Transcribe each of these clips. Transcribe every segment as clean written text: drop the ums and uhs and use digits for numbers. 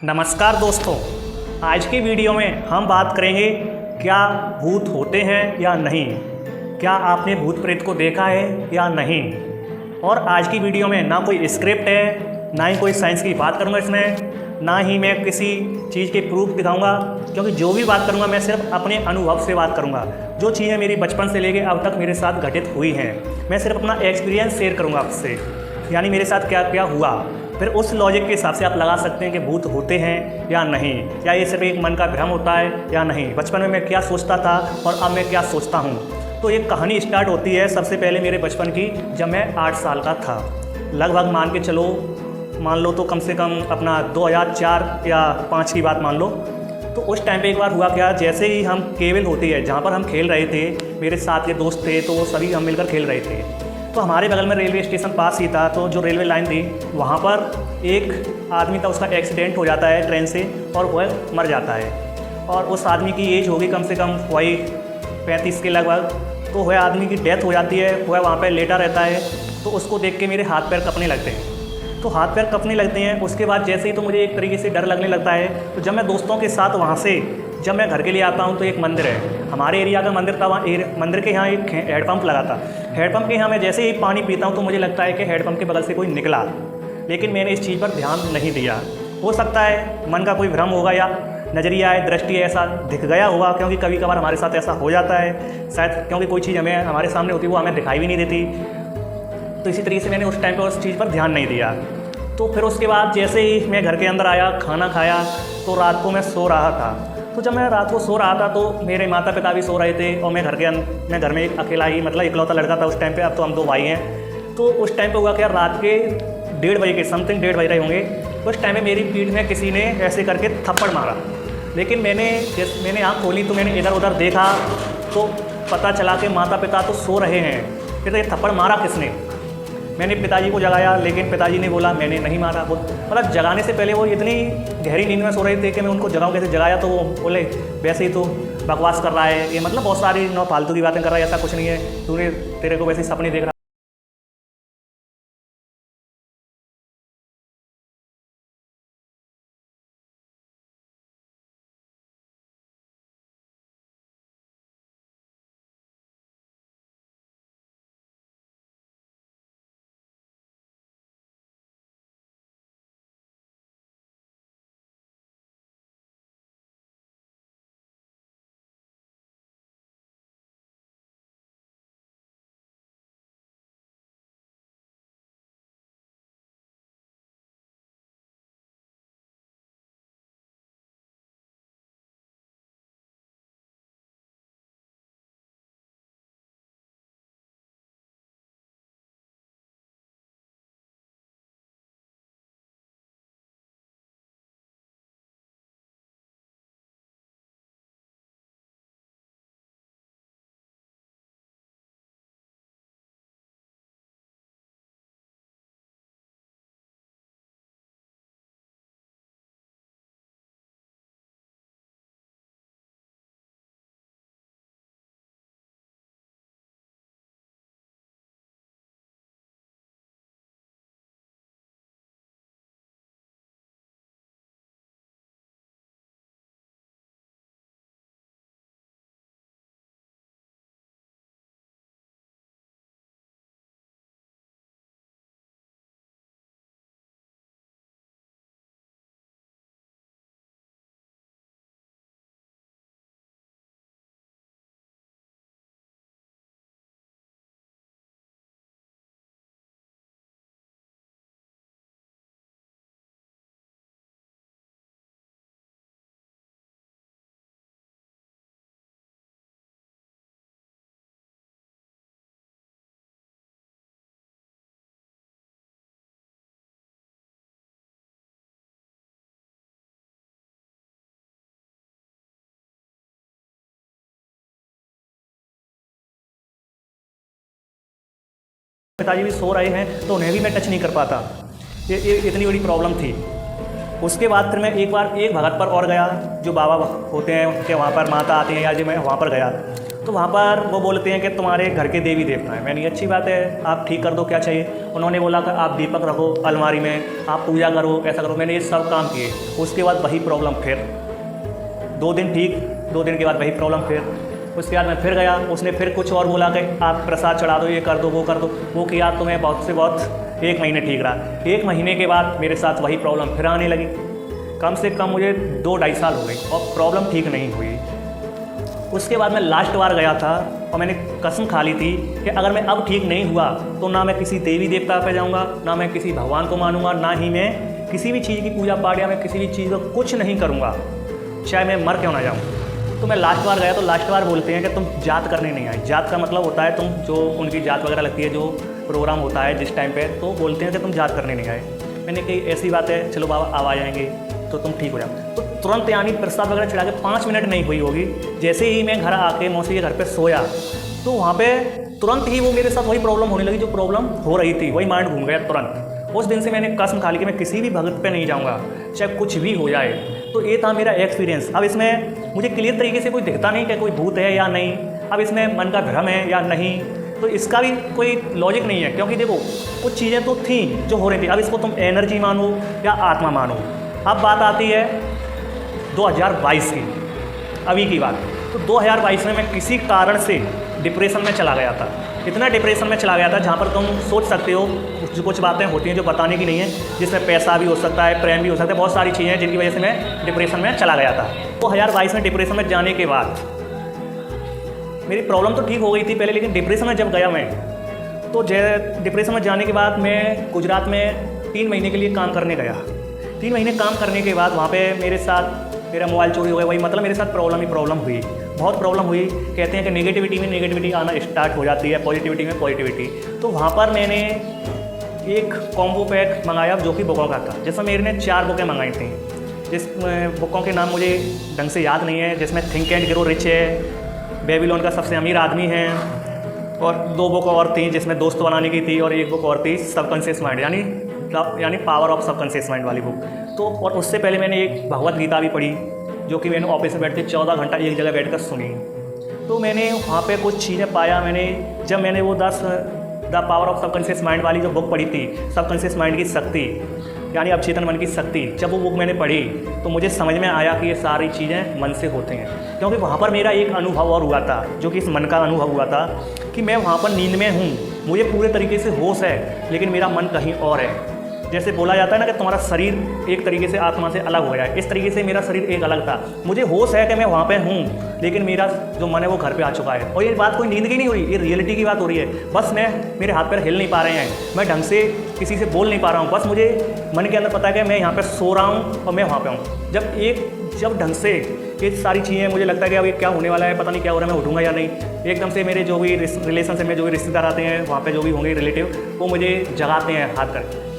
नमस्कार दोस्तों, आज की वीडियो में हम बात करेंगे क्या भूत होते हैं या नहीं, क्या आपने भूत प्रेत को देखा है या नहीं। और आज की वीडियो में ना कोई स्क्रिप्ट है, ना ही कोई साइंस की बात करूँगा इसमें, ना ही मैं किसी चीज़ के प्रूफ दिखाऊंगा, क्योंकि जो भी बात करूँगा मैं सिर्फ अपने अनुभव से बात करूँगा। जो चीज़ें मेरी बचपन से लेके अब तक मेरे साथ घटित हुई हैं, मैं सिर्फ अपना एक्सपीरियंस शेयर करूँगा आपसे, यानी मेरे साथ क्या क्या हुआ। फिर उस लॉजिक के हिसाब से आप लगा सकते हैं कि भूत होते हैं या नहीं, या ये सिर्फ एक मन का भ्रम होता है या नहीं। बचपन में मैं क्या सोचता था और अब मैं क्या सोचता हूँ। तो एक कहानी स्टार्ट होती है सबसे पहले मेरे बचपन की, जब मैं 8 साल का था। लगभग मान लो तो कम से कम अपना 2004 या 5 की बात मान लो। तो उस टाइम पे एक बार हुआ क्या, जैसे ही हम केबल होती है जहाँ पर हम खेल रहे थे, मेरे साथ के दोस्त थे तो वो सभी हम मिलकर खेल रहे थे। तो हमारे बगल में रेलवे स्टेशन पास ही था, तो जो रेलवे लाइन थी वहाँ पर एक आदमी था, उसका एक्सीडेंट हो जाता है ट्रेन से और वह मर जाता है। और उस आदमी की एज होगी कम से कम वही 35 के लगभग। तो वह आदमी की डेथ हो जाती है, वह वहाँ पर लेटा रहता है। तो उसको देख के मेरे हाथ पैर कँपने लगते हैं। तो हाथ पैर कँपने लगते हैं, उसके बाद जैसे ही तो मुझे एक तरीके से डर लगने लगता है। तो जब मैं दोस्तों के साथ वहाँ से जब मैं घर के लिए आता हूँ, तो एक मंदिर है, हमारे एरिया का मंदिर था। वहाँ मंदिर के यहाँ एक हैंडपम्प लगा था। हैंडपम्प के यहाँ मैं जैसे ही पानी पीता हूँ तो मुझे लगता है कि हैंडपम्प के बगल से कोई निकला, लेकिन मैंने इस चीज़ पर ध्यान नहीं दिया। हो सकता है मन का कोई भ्रम होगा या नज़रिया है, दृष्टि है, ऐसा दिख गया होगा, क्योंकि कभी कभार हमारे साथ ऐसा हो जाता है शायद, क्योंकि कोई चीज़ हमारे सामने होती है वो हमें दिखाई भी नहीं देती। तो इसी तरीके से मैंने उस टाइम पर उस चीज़ पर ध्यान नहीं दिया। तो फिर उसके बाद जैसे ही मैं घर के अंदर आया, खाना खाया, तो रात को मैं सो रहा था। तो जब मैं रात को सो रहा था तो मेरे माता पिता भी सो रहे थे और मैं घर में एक अकेला ही, मतलब इकलौता लड़का था उस टाइम पे। अब तो हम 2 भाई हैं। तो उस टाइम पे हुआ क्या, रात के 1:30 बजे के समथिंग 1:30 बज रहे होंगे। उस टाइम पे मेरी पीठ में किसी ने ऐसे करके थप्पड़ मारा। लेकिन मैंने आँख खोली तो मैंने इधर उधर देखा तो पता चला कि माता पिता तो सो रहे हैं। फिर ये थप्पड़ मारा किसने? मैंने पिताजी को जगाया, लेकिन पिताजी ने बोला मैंने नहीं मारा। मतलब जगाने से पहले वो इतनी गहरी नींद में सो रहे थे कि मैं उनको जगाऊँ कैसे। जगाया तो वो बोले वैसे ही तो बकवास कर रहा है ये, मतलब बहुत सारी फालतू की बातें कर रहा है, ऐसा कुछ नहीं है, तेरे को वैसे ही सपने देख रहा। पिताजी भी सो रहे हैं तो उन्हें भी मैं टच नहीं कर पाता। ये इतनी बड़ी प्रॉब्लम थी। उसके बाद फिर मैं एक भगत पर और गया, जो बाबा होते हैं उनके वहाँ पर माता आती हैं, या जो मैं वहाँ पर गया। तो वहाँ पर वो बोलते हैं कि तुम्हारे घर के देवी देवता हैं। मैंने अच्छी बात है, आप ठीक कर दो, क्या चाहिए। उन्होंने बोला कि आप दीपक रखो अलमारी में, आप पूजा करो, ऐसा करो। मैंने ये सब काम किए। उसके बाद वही प्रॉब्लम फिर 2 दिन ठीक, 2 दिन के बाद वही प्रॉब्लम फिर। उसके बाद मैं फिर गया, उसने फिर कुछ और बोला कि आप प्रसाद चढ़ा दो, ये कर दो, वो कर दो। वो किया तो मैं बहुत से बहुत 1 महीने ठीक रहा। 1 महीने के बाद मेरे साथ वही प्रॉब्लम फिर आने लगी। कम से कम मुझे 2-2.5 साल हो गई और प्रॉब्लम ठीक नहीं हुई। उसके बाद मैं लास्ट बार गया था और मैंने कसम खा ली थी कि अगर मैं अब ठीक नहीं हुआ तो ना मैं किसी देवी देवता पे जाऊंगा, ना मैं किसी भगवान को मानूंगा, ना ही मैं किसी भी चीज़ की पूजा पाठ या मैं किसी भी चीज़ को कुछ नहीं करूंगा, चाहे मैं मर क्यों ना जाऊं। तो मैं लास्ट बार गया तो लास्ट बार बोलते हैं कि तुम जात करने नहीं आए। जात का मतलब होता है तुम जो उनकी जात वगैरह लगती है, जो प्रोग्राम होता है जिस टाइम पर, तो बोलते हैं कि तुम जात करने नहीं आए। मैंने कही ऐसी बात है, चलो बाबा अब आ जाएंगे तो तुम ठीक हो जाओ। तो तुरंत यानी प्रसाद वगैरह चढ़ा के 5 मिनट नहीं हुई होगी, जैसे ही मैं घर आके मौसी के घर पे सोया तो वहाँ पे तुरंत ही वो मेरे साथ वही प्रॉब्लम होने लगी जो प्रॉब्लम हो रही थी, वही माइंड घूम गया तुरंत। उस दिन से मैंने कसम खा ली कि मैं किसी भी भगत पे नहीं जाऊँगा, चाहे कुछ भी हो जाए। तो ये था मेरा एक्सपीरियंस। अब इसमें मुझे क्लियर तरीके से कोई दिखता नहीं कि कोई भूत है या नहीं, अब इसमें मन का भ्रम है या नहीं, तो इसका भी कोई लॉजिक नहीं है। क्योंकि देखो कुछ चीज़ें तो थी जो हो रही थी, अब इसको तुम एनर्जी मानो या आत्मा मानो। अब बात आती है 2022 की, अभी की बात। तो 2022 में मैं किसी कारण से डिप्रेशन में चला गया था। इतना डिप्रेशन में चला गया था जहाँ पर तुम सोच सकते हो कुछ बातें होती हैं जो बताने की नहीं है, जिसमें पैसा भी हो सकता है, प्रेम भी हो सकता है, बहुत सारी चीज़ें हैं जिनकी वजह से मैं डिप्रेशन में चला गया था। 2022 में डिप्रेशन में जाने के बाद मेरी प्रॉब्लम तो ठीक हो गई थी पहले, लेकिन डिप्रेशन में जब गया मैं तो डिप्रेशन में जाने के बाद मैं गुजरात में 3 महीने के लिए काम करने गया। 3 महीने काम करने के बाद वहाँ पे मेरे साथ मेरा मोबाइल चोरी हो गया। वही मतलब मेरे साथ प्रॉब्लम ही प्रॉब्लम हुई, बहुत प्रॉब्लम हुई। कहते हैं कि नेगेटिविटी में नेगेटिविटी आना स्टार्ट हो जाती है, पॉजिटिविटी में पॉजिटिविटी। तो वहाँ पर मैंने एक कॉम्बो पैक मंगाया जो कि बुकों का था, जिसमें मेरे ने 4 बुकें मंगाई थी। जिस बुकों के नाम मुझे ढंग से याद नहीं है, जिसमें थिंक एंड ग्रो रिच है, बेबीलोन का सबसे अमीर आदमी है, और 2 बुक और थी जिसमें दोस्त बनाने की थी, और 1 बुक और थी सबकॉन्शियस माइंड यानी पावर ऑफ सबकॉन्शियस माइंड वाली बुक। तो और उससे पहले मैंने एक भगवत गीता भी पढ़ी जो कि मैंने ऑफिस में बैठ के 14 घंटा एक जगह बैठ कर सुनी। तो मैंने वहाँ पे कुछ चीज़ें पाया। जब मैंने वो the power of subconscious mind वाली जो बुक पढ़ी थी, सबकॉन्शियस माइंड की शक्ति यानी अवचेतन मन की शक्ति, जब वो बुक मैंने पढ़ी तो मुझे समझ में आया कि ये सारी चीज़ें मन से होती हैं। क्योंकि वहाँ पर मेरा एक अनुभव और हुआ था जो कि इस मन का अनुभव हुआ था कि मैं वहाँ पर नींद में हूँ, मुझे पूरे तरीके से होश है, लेकिन मेरा मन कहीं और है। जैसे बोला जाता है ना कि तुम्हारा शरीर एक तरीके से आत्मा से अलग हो गया है, इस तरीके से मेरा शरीर एक अलग था। मुझे होश है कि मैं वहाँ पे हूँ, लेकिन मेरा जो मन है वो घर पे आ चुका है। और ये बात कोई नींद की नहीं हुई, ये रियलिटी की बात हो रही है। बस मेरे हाथ पैर हिल नहीं पा रहे हैं, मैं ढंग से किसी से बोल नहीं पा रहा हूँ, बस मुझे मन के अंदर पता है कि मैं यहाँ पर सो रहा हूँ और मैं वहाँ पर हूँ। जब ढंग से ये सारी चीज़ें मुझे लगता है कि अब ये क्या होने वाला है, पता नहीं क्या हो रहा है, मैं उठूँगा या नहीं। एकदम से मेरे जो भी रिलेशनशिप में जो भी रिश्तेदार आते हैं, वहाँ पे जो भी होंगे रिलेटिव, वो मुझे जगाते हैं,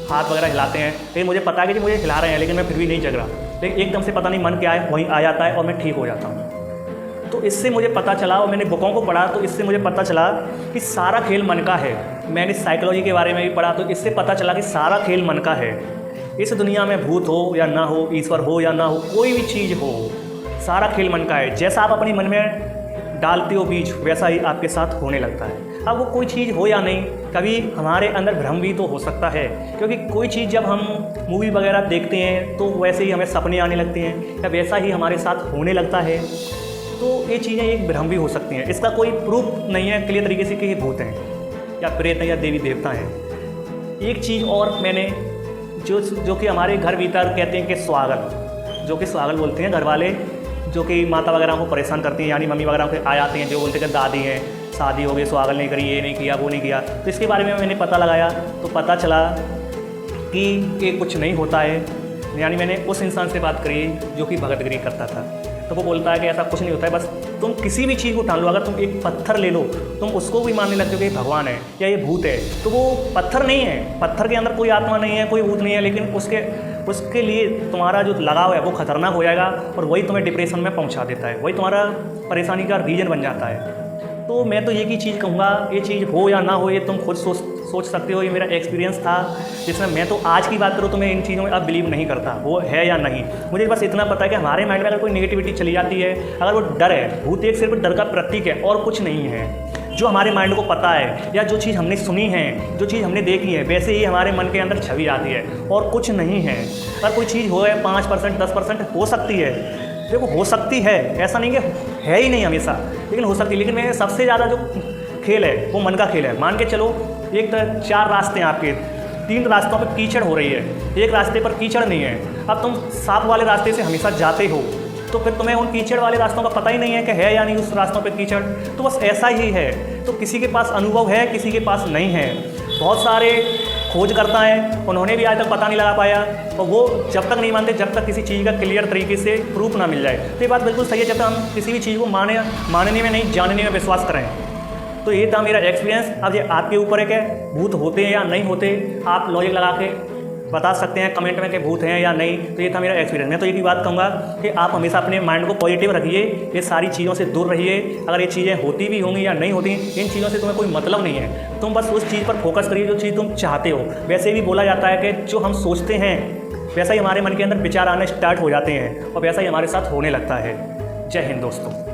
हाथ वगैरह हिलाते हैं। लेकिन मुझे पता है कि मुझे हिला रहे हैं, लेकिन मैं फिर भी नहीं जग रहा। लेकिन एकदम से पता नहीं मन क्या है वहीं आ जाता है और मैं ठीक हो जाता हूँ। तो इससे मुझे पता चला, और मैंने बुकों को पढ़ा तो इससे मुझे पता चला कि सारा खेल मन का है। मैंने साइकोलॉजी के बारे में भी पढ़ा तो इससे पता चला कि सारा खेल मन का है। इस दुनिया में भूत हो या ना हो, ईश्वर हो या ना हो, कोई भी चीज़ हो, सारा खेल मन का है। जैसा आप अपने मन में डालते हो बीज, वैसा ही आपके साथ होने लगता है। अब वो कोई चीज़ हो या नहीं, कभी हमारे अंदर भ्रम भी तो हो सकता है, क्योंकि कोई चीज़ जब हम मूवी वगैरह देखते हैं तो वैसे ही हमें सपने आने लगते हैं या वैसा ही हमारे साथ होने लगता है। तो ये चीज़ें एक भ्रम भी हो सकती हैं। इसका कोई प्रूफ नहीं है क्लियर तरीके से कि ये भूत हैं या प्रेत हैं या देवी देवता हैं। एक चीज़ और मैंने जो कि हमारे घर भीतर कहते हैं कि स्वागल, जो कि स्वागल बोलते हैं घर वाले, जो कि माता वगैरह को परेशान करती हैं, यानी मम्मी वगैरह को आ जाती हैं जो बोलते हैं कि दादी हैं, शादी हो गई, स्वागल नहीं करी, ये नहीं किया, वो नहीं किया। तो इसके बारे में मैंने पता लगाया तो पता चला कि ये कुछ नहीं होता है। यानी मैंने उस इंसान से बात करी जो कि भगतगिरी करता था, तो वो बोलता है कि ऐसा कुछ नहीं होता है। बस तुम किसी भी चीज़ को ठान लो, अगर तुम एक पत्थर ले लो, तुम उसको भी मानने लगते हो कि भगवान है या ये भूत है, तो वो पत्थर नहीं है, पत्थर के अंदर कोई आत्मा नहीं है, कोई भूत नहीं है, लेकिन उसके लिए तुम्हारा जो लगाव है वो खतरनाक हो जाएगा और वही तुम्हें डिप्रेशन में पहुंचा देता है, वही तुम्हारा परेशानी का रीजन बन जाता है। तो मैं तो एक ही चीज़ कहूँगा, ये चीज़ हो या ना हो ये तुम खुद सोच सकते हो ये मेरा एक्सपीरियंस था, जिसमें मैं तो आज की बात करूँ तो मैं इन चीज़ों में अब बिलीव नहीं करता वो है या नहीं। मुझे बस इतना पता है कि हमारे माइंड में अगर कोई नेगेटिविटी चली जाती है, अगर वो डर है, भूत एक सिर्फ डर का प्रतीक है और कुछ नहीं है। जो हमारे माइंड को पता है या जो चीज़ हमने सुनी है, जो चीज़ हमने देखी है, वैसे ही हमारे मन के अंदर छवि आती है और कुछ नहीं है। अगर कोई चीज़ हो 5%, 10% हो सकती है, देखो हो सकती है, ऐसा नहीं कि है ही नहीं हमेशा, लेकिन हो सकती है। लेकिन मैं सबसे ज़्यादा जो खेल है वो मन का खेल है। मान के चलो एक तरह 4 रास्ते हैं आपके, 3 रास्तों पे कीचड़ हो रही है, एक रास्ते पर कीचड़ नहीं है। अब तुम साफ वाले रास्ते से हमेशा जाते हो तो फिर तुम्हें उन कीचड़ वाले रास्तों का पता ही नहीं है कि है या नहीं उस रास्तों पे कीचड़। तो बस ऐसा ही है। तो किसी के पास अनुभव है, किसी के पास नहीं है। बहुत सारे खोज करता है, उन्होंने भी आज तक पता नहीं लगा पाया, और वो जब तक नहीं मानते जब तक किसी चीज़ का क्लियर तरीके से प्रूफ ना मिल जाए। तो ये बात बिल्कुल सही है, जब तक हम किसी भी चीज़ को मानने में नहीं, जानने में विश्वास करें। तो ये था मेरा एक्सपीरियंस। अब ये आपके ऊपर है कि भूत होते हैं या नहीं होते, आप लॉजिक लगा के बता सकते हैं कमेंट में कि भूत हैं या नहीं। तो ये था मेरा एक्सपीरियंस। मैं तो एक ही बात कहूँगा कि आप हमेशा अपने माइंड को पॉजिटिव रखिए, ये सारी चीज़ों से दूर रहिए। अगर ये चीज़ें होती भी होंगी या नहीं होती, इन चीज़ों से तुम्हें कोई मतलब नहीं है। तुम बस उस चीज़ पर फोकस करिए जो चीज़ तुम चाहते हो। वैसे भी बोला जाता है कि जो हम सोचते हैं वैसा ही हमारे मन के अंदर विचार आने स्टार्ट हो जाते हैं और वैसा ही हमारे साथ होने लगता है। जय हिंद दोस्तों।